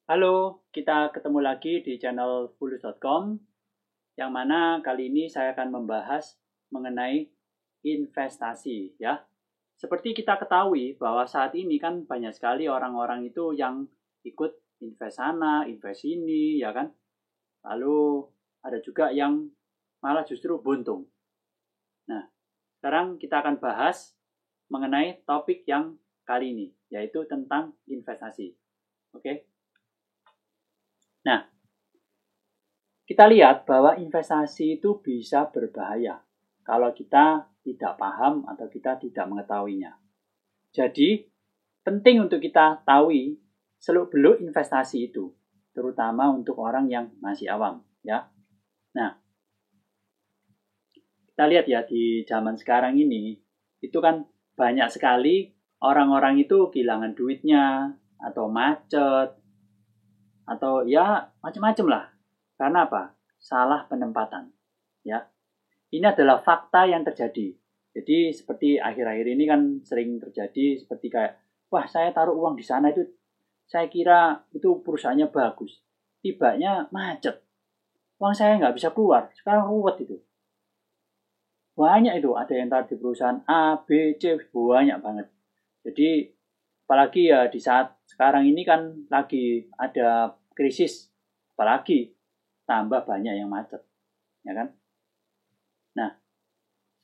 Halo, kita ketemu lagi di channel fulus.com, yang mana kali ini saya akan membahas mengenai investasi ya. Seperti kita ketahui bahwa saat ini kan banyak sekali orang-orang itu yang ikut invest sana, invest ini ya kan. Lalu ada juga yang malah justru buntung. Nah, sekarang kita akan bahas mengenai topik yang kali ini, yaitu tentang investasi. Oke. Nah, kita lihat bahwa investasi itu bisa berbahaya kalau kita tidak paham atau kita tidak mengetahuinya. Jadi, penting untuk kita tahu seluk-beluk investasi itu, terutama untuk orang yang masih awam, ya. Nah, kita lihat ya di zaman sekarang ini, itu kan banyak sekali orang-orang itu kehilangan duitnya, atau macet, atau ya macam-macam lah. Karena apa? Salah penempatan. Ya. Ini adalah fakta yang terjadi. Jadi seperti akhir-akhir ini kan sering terjadi seperti kayak, wah saya taruh uang di sana itu, saya kira itu perusahaannya bagus. Tibanya macet. Uang saya nggak bisa keluar. Sekarang ruwet itu. Banyak itu. Ada yang taruh di perusahaan A, B, C. Banyak banget. Jadi apalagi ya di saat sekarang ini kan lagi ada krisis. Apalagi tambah banyak yang macet, ya kan? Nah,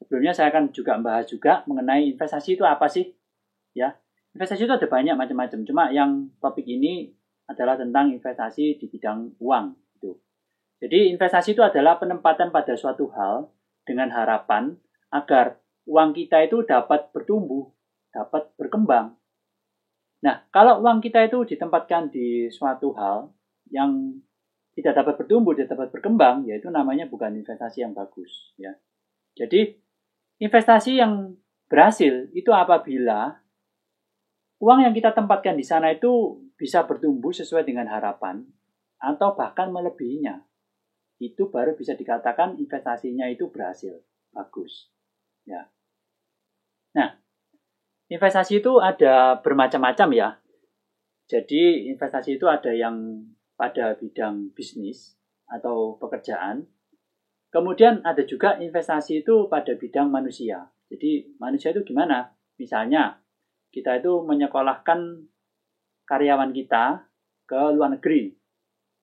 sebelumnya saya akan juga membahas juga mengenai investasi itu apa sih, ya? Investasi itu ada banyak macam-macam. Cuma yang topik ini adalah tentang investasi di bidang uang, gitu. Jadi investasi itu adalah penempatan pada suatu hal dengan harapan agar uang kita itu dapat bertumbuh, dapat berkembang. Nah, kalau uang kita itu ditempatkan di suatu hal yang tidak dapat bertumbuh, tidak dapat berkembang, yaitu namanya bukan investasi yang bagus. Ya. Jadi, investasi yang berhasil itu apabila uang yang kita tempatkan di sana itu bisa bertumbuh sesuai dengan harapan atau bahkan melebihinya. Itu baru bisa dikatakan investasinya itu berhasil, bagus. Ya. Nah, investasi itu ada bermacam-macam ya. Jadi, investasi itu ada yang pada bidang bisnis atau pekerjaan. Kemudian ada juga investasi itu pada bidang manusia. Jadi manusia itu gimana? Misalnya kita itu menyekolahkan karyawan kita ke luar negeri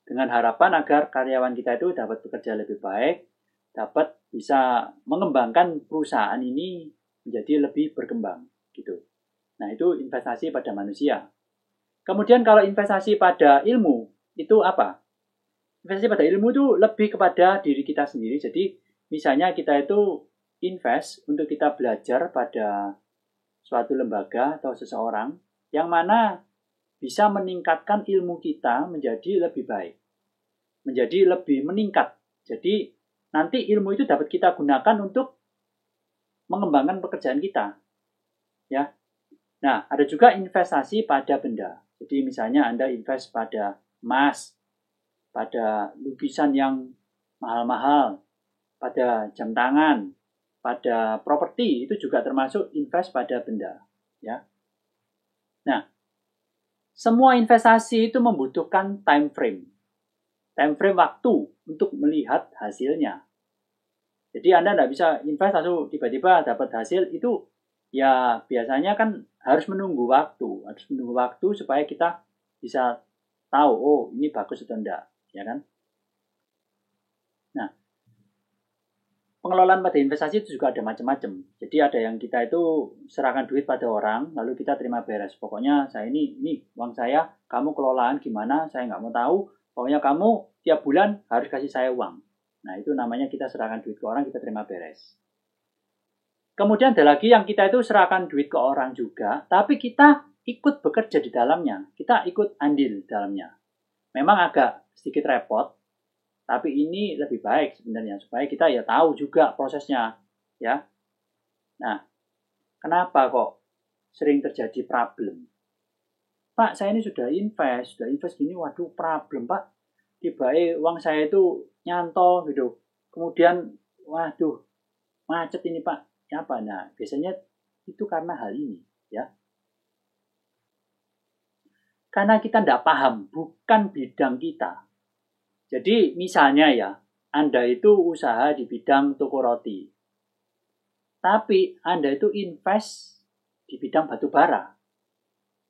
dengan harapan agar karyawan kita itu dapat bekerja lebih baik, dapat bisa mengembangkan perusahaan ini menjadi lebih berkembang gitu. Nah, itu investasi pada manusia. Kemudian kalau investasi pada ilmu itu apa? Investasi pada ilmu itu lebih kepada diri kita sendiri. Jadi misalnya kita itu invest untuk kita belajar pada suatu lembaga atau seseorang yang mana bisa meningkatkan ilmu kita menjadi lebih baik. Menjadi lebih meningkat. Jadi nanti ilmu itu dapat kita gunakan untuk mengembangkan pekerjaan kita. Ya. Nah, ada juga investasi pada benda. Jadi misalnya Anda invest pada emas, pada lukisan yang mahal-mahal, pada jam tangan, pada properti, itu juga termasuk invest pada benda. Ya. Nah, semua investasi itu membutuhkan time frame. Time frame waktu untuk melihat hasilnya. Jadi Anda tidak bisa invest lalu tiba-tiba dapat hasil, itu ya biasanya kan harus menunggu waktu supaya kita bisa tahu, oh ini bagus atau enggak, ya kan? Nah, pengelolaan pada investasi itu juga ada macam-macam. Jadi ada yang kita itu serahkan duit pada orang, lalu kita terima beres. Pokoknya saya ini uang saya, kamu kelolaan gimana, saya nggak mau tahu. Pokoknya kamu tiap bulan harus kasih saya uang. Nah itu namanya kita serahkan duit ke orang, kita terima beres. Kemudian ada lagi yang kita itu serahkan duit ke orang juga, tapi kita ikut bekerja di dalamnya. Kita ikut andil di dalamnya. Memang agak sedikit repot, tapi ini lebih baik sebenarnya supaya kita ya tahu juga prosesnya, ya. Nah, kenapa kok sering terjadi problem? Pak, saya ini sudah invest gini, waduh problem Pak. Tiba-tiba uang saya itu nyantol gitu. Kemudian, waduh, macet ini Pak. Apa? Nah, biasanya itu karena hal ini, ya. Karena kita tidak paham, bukan bidang kita. Jadi misalnya ya, Anda itu usaha di bidang toko roti. Tapi Anda itu invest di bidang batu bara.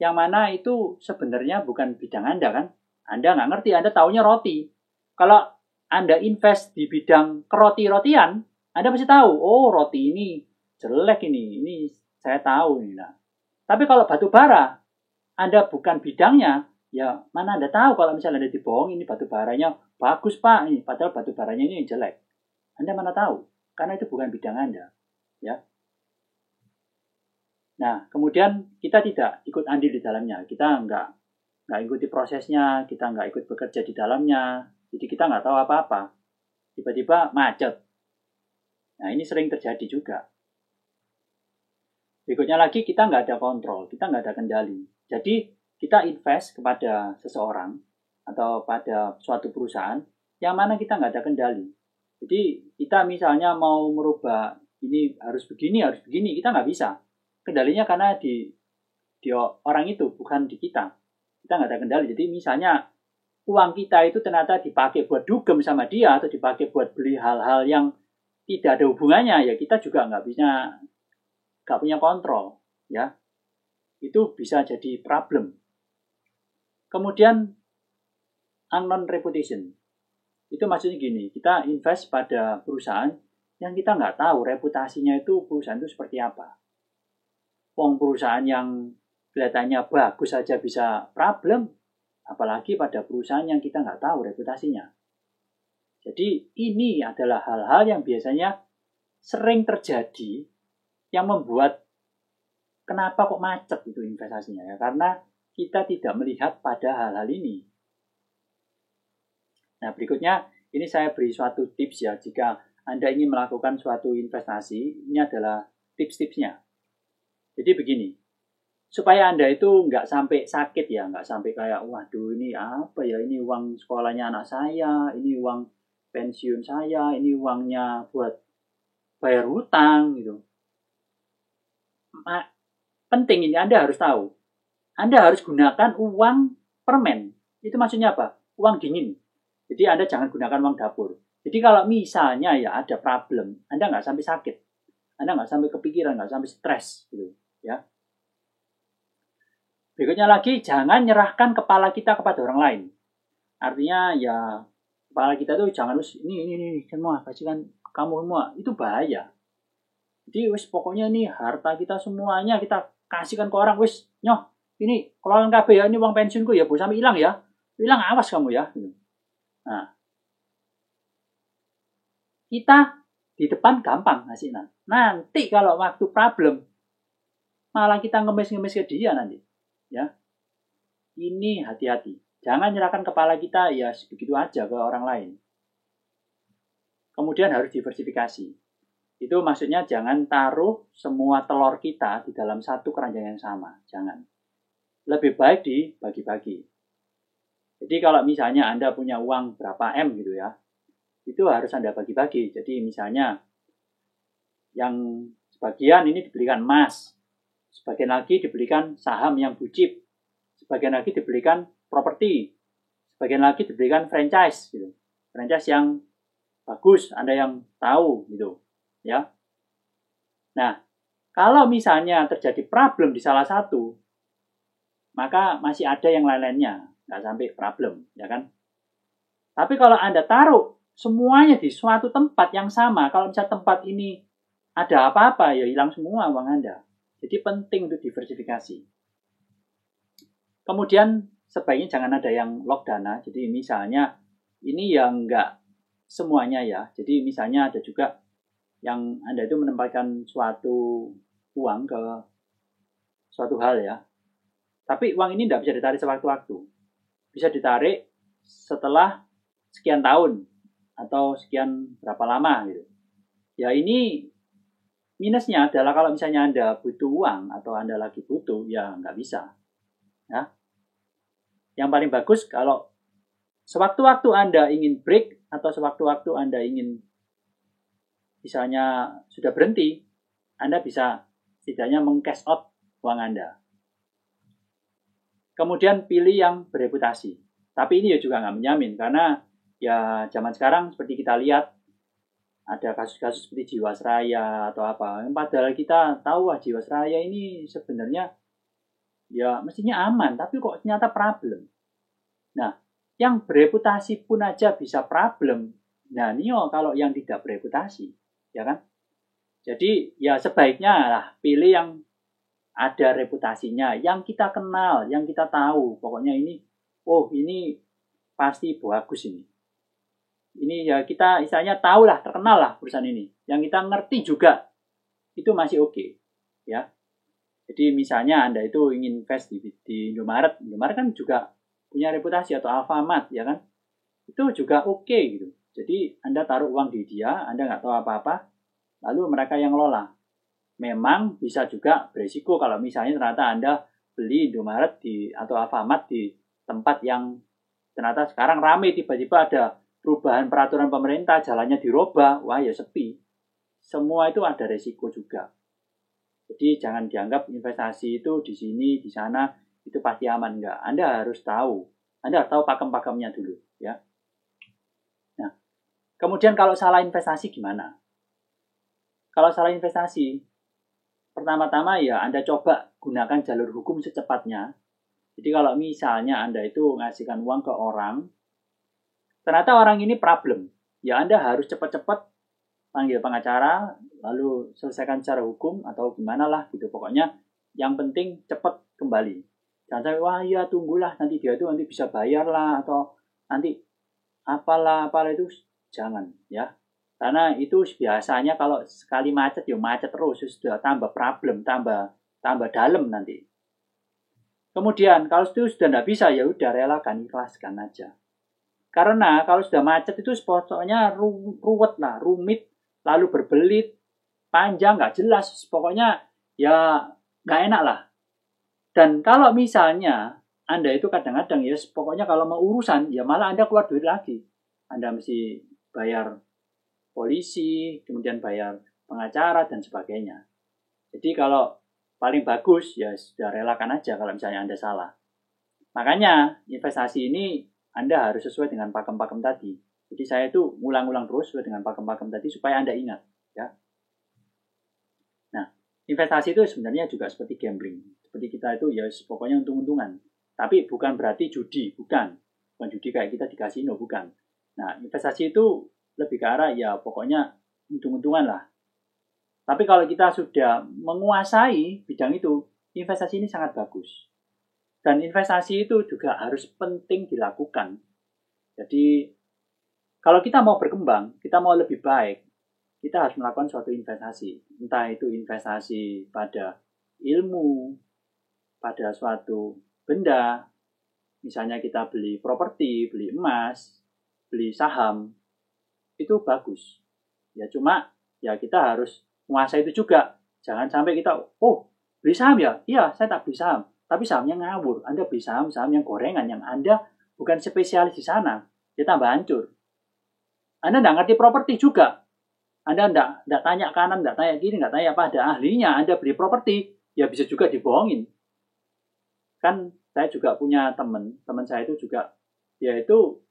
Yang mana itu sebenarnya bukan bidang Anda kan? Anda nggak ngerti, Anda taunya roti. Kalau Anda invest di bidang keroti-rotian, Anda pasti tahu, oh roti ini jelek ini saya tahu ini. Nah. Tapi kalau batu bara, Anda bukan bidangnya, ya mana Anda tahu kalau misalnya Anda dibohong ini batu baranya bagus Pak, ini padahal batu baranya ini jelek. Anda mana tahu? Karena itu bukan bidang Anda, ya. Nah, kemudian kita tidak ikut andil di dalamnya, kita nggak ikuti prosesnya, kita nggak ikut bekerja di dalamnya, jadi kita nggak tahu apa-apa. Tiba-tiba macet. Nah, ini sering terjadi juga. Berikutnya lagi, kita nggak ada kontrol, kita nggak ada kendali. Jadi, kita invest kepada seseorang atau pada suatu perusahaan yang mana kita nggak ada kendali. Jadi, kita misalnya mau merubah ini harus begini, kita nggak bisa. Kendalinya karena di orang itu, bukan di kita. Kita nggak ada kendali. Jadi, misalnya uang kita itu ternyata dipakai buat dugem sama dia atau dipakai buat beli hal-hal yang tidak ada hubungannya, ya kita juga nggak punya kontrol, ya. Itu bisa jadi problem. Kemudian unknown reputation. Itu maksudnya gini, kita invest pada perusahaan yang kita nggak tahu reputasinya itu perusahaan itu seperti apa. Perusahaan yang kelihatannya bagus saja bisa problem, apalagi pada perusahaan yang kita nggak tahu reputasinya. Jadi ini adalah hal-hal yang biasanya sering terjadi yang membuat kenapa kok macet itu investasinya ya, karena kita tidak melihat pada hal-hal ini. Nah, berikutnya ini saya beri suatu tips ya, jika Anda ingin melakukan suatu investasi, ini adalah tips-tipsnya. Jadi begini, supaya Anda itu nggak sampai sakit ya, nggak sampai kayak, waduh ini apa ya, ini uang sekolahnya anak saya, ini uang pensiun saya, ini uangnya buat bayar hutang gitu. Penting ini Anda harus tahu. Anda harus gunakan uang permen. Itu maksudnya apa? Uang dingin. Jadi Anda jangan gunakan uang dapur. Jadi kalau misalnya ya ada problem, Anda nggak sampai sakit. Anda nggak sampai kepikiran, nggak sampai stres gitu, ya. Berikutnya lagi, jangan nyerahkan kepala kita kepada orang lain. Artinya ya kepala kita tuh jangan ini semua kasihkan kamu semua, itu bahaya. Jadi wis pokoknya nih harta kita semuanya kita kasihkan ke orang, wis nyoh ini kelolaan KB ya, ini uang pensiunku ya, sampai hilang ya, hilang awas kamu ya. Nah, kita di depan gampang ngasihnya. Nanti kalau waktu problem malah kita ngemis-ngemis ke dia nanti, ya. Ini hati-hati. Jangan nyerahkan kepala kita ya begitu aja ke orang lain. Kemudian harus diversifikasi. Itu maksudnya jangan taruh semua telur kita di dalam satu keranjang yang sama. Jangan. Lebih baik dibagi-bagi. Jadi kalau misalnya Anda punya uang berapa M gitu ya, itu harus Anda bagi-bagi. Jadi misalnya yang sebagian ini dibelikan emas, sebagian lagi dibelikan saham yang blue chip, sebagian lagi dibelikan properti, sebagian lagi dibelikan franchise gitu. Franchise yang bagus, Anda yang tahu gitu, ya. Nah, kalau misalnya terjadi problem di salah satu, maka masih ada yang lain-lainnya, nggak sampai problem, ya kan? Tapi kalau Anda taruh semuanya di suatu tempat yang sama, kalau misalnya tempat ini ada apa-apa, ya hilang semua uang Anda. Jadi penting untuk diversifikasi. Kemudian sebaiknya jangan ada yang lock dana. Jadi misalnya ini yang nggak semuanya ya. Jadi misalnya ada juga yang Anda itu menempatkan suatu uang ke suatu hal ya. Tapi uang ini tidak bisa ditarik sewaktu-waktu. Bisa ditarik setelah sekian tahun atau sekian berapa lama gitu. Ya ini minusnya adalah kalau misalnya Anda butuh uang atau Anda lagi butuh, ya nggak bisa. Ya. Yang paling bagus kalau sewaktu-waktu Anda ingin break atau sewaktu-waktu Anda ingin misalnya sudah berhenti, Anda bisa setidaknya meng-cash out uang Anda. Kemudian pilih yang bereputasi. Tapi ini ya juga nggak menjamin, karena ya zaman sekarang seperti kita lihat, ada kasus-kasus seperti Jiwasraya atau apa. Padahal kita tahu Jiwasraya ini sebenarnya ya mestinya aman, tapi kok ternyata problem. Nah, yang bereputasi pun aja bisa problem. Nah, ini kalau yang tidak bereputasi, ya kan? Jadi ya sebaiknya lah pilih yang ada reputasinya, yang kita kenal, yang kita tahu. Pokoknya ini, oh ini pasti bagus ini. Ini ya kita istilahnya tahu lah, terkenal lah perusahaan ini. Yang kita ngerti juga, itu masih oke. Ya. Jadi misalnya Anda itu ingin invest di Indomaret. Indomaret kan juga punya reputasi, atau Alfamart, ya kan? Itu juga oke gitu. Jadi Anda taruh uang di dia, Anda nggak tahu apa-apa, lalu mereka yang ngelola. Memang bisa juga beresiko kalau misalnya ternyata Anda beli Indomaret atau Alfamart di tempat yang ternyata sekarang ramai, tiba-tiba ada perubahan peraturan pemerintah, jalannya dirubah, wah ya sepi. Semua itu ada resiko juga. Jadi jangan dianggap investasi itu di sini, di sana, itu pasti aman. Enggak. Anda harus tahu. Anda harus tahu pakem-pakemnya dulu. Ya. Nah, kemudian kalau salah investasi gimana? Kalau salah investasi, pertama-tama ya Anda coba gunakan jalur hukum secepatnya. Jadi kalau misalnya Anda itu ngasihkan uang ke orang, ternyata orang ini problem, ya Anda harus cepat-cepat panggil pengacara, lalu selesaikan secara hukum atau gimana lah gitu. Pokoknya yang penting cepat kembali. Jangan sampai, wah ya tunggulah nanti dia itu nanti bisa bayar lah, atau nanti apalah itu, jangan ya. Karena itu biasanya kalau sekali macet ya macet terus, sudah tambah problem, tambah dalam nanti. Kemudian kalau itu sudah tidak bisa, ya udah relakan, ikhlaskan aja. Karena kalau sudah macet itu pokoknya ruwet lah, rumit, lalu berbelit, panjang, nggak jelas. Pokoknya ya nggak enak lah. Dan kalau misalnya Anda itu kadang-kadang ya pokoknya kalau mau urusan, ya malah Anda keluar duit lagi. Anda mesti bayar polisi, kemudian bayar pengacara, dan sebagainya. Jadi kalau paling bagus, ya sudah relakan aja kalau misalnya Anda salah. Makanya investasi ini Anda harus sesuai dengan pakem-pakem tadi. Jadi saya itu ngulang-ulang terus sesuai dengan pakem-pakem tadi supaya Anda ingat. Ya. Nah, investasi itu sebenarnya juga seperti gambling. Seperti kita itu ya pokoknya untung-untungan. Tapi bukan berarti judi, bukan. Bukan judi kayak kita di kasino, bukan. Nah, investasi itu lebih ke arah ya pokoknya untung-untungan lah. Tapi kalau kita sudah menguasai bidang itu, investasi ini sangat bagus. Dan investasi itu juga harus penting dilakukan. Jadi, kalau kita mau berkembang, kita mau lebih baik, kita harus melakukan suatu investasi. Entah itu investasi pada ilmu, pada suatu benda, misalnya kita beli properti, beli emas, beli saham, itu bagus. Ya cuma, ya kita harus menguasai itu juga. Jangan sampai kita, oh beli saham ya? Iya, saya tak beli saham. Tapi sahamnya ngawur. Anda beli saham yang gorengan, yang Anda bukan spesialis di sana. Dia tambah hancur. Anda tidak ngerti properti juga. Anda tidak tanya kanan, tidak tanya kiri, tidak tanya pada ahlinya. Anda beli properti, ya bisa juga dibohongin. Kan saya juga punya teman saya itu juga, dia itu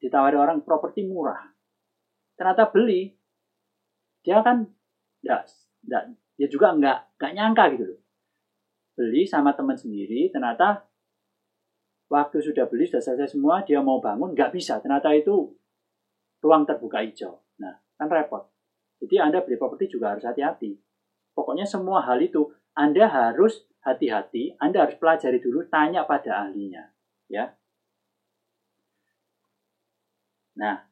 ditawari orang properti murah. Ternyata beli, dia kan dia juga nggak nyangka gitu loh. Beli sama teman sendiri, ternyata waktu sudah beli, sudah selesai semua, dia mau bangun, nggak bisa. Ternyata itu ruang terbuka hijau. Nah, kan repot. Jadi Anda beli properti juga harus hati-hati. Pokoknya semua hal itu Anda harus hati-hati, Anda harus pelajari dulu, tanya pada ahlinya. Ya. Nah,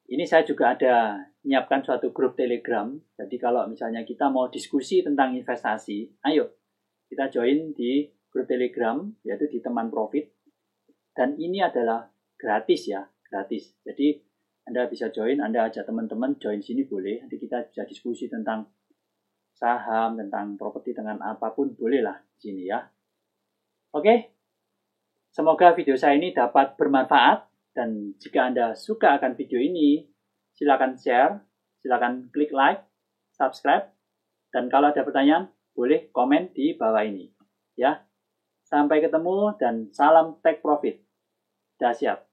ini saya juga ada menyiapkan suatu grup Telegram. Jadi kalau misalnya kita mau diskusi tentang investasi, ayo kita join di grup Telegram, yaitu di Teman Profit. Dan ini adalah gratis ya, gratis. Jadi Anda bisa join, Anda ajak teman-teman join sini boleh. Nanti kita bisa diskusi tentang saham, tentang properti, dengan apapun bolehlah di sini ya. Oke, semoga video saya ini dapat bermanfaat. Dan jika Anda suka akan video ini, silakan share, silakan klik like, subscribe, dan kalau ada pertanyaan, boleh komen di bawah ini. Ya, Sampai ketemu dan salam take profit. Dah siap.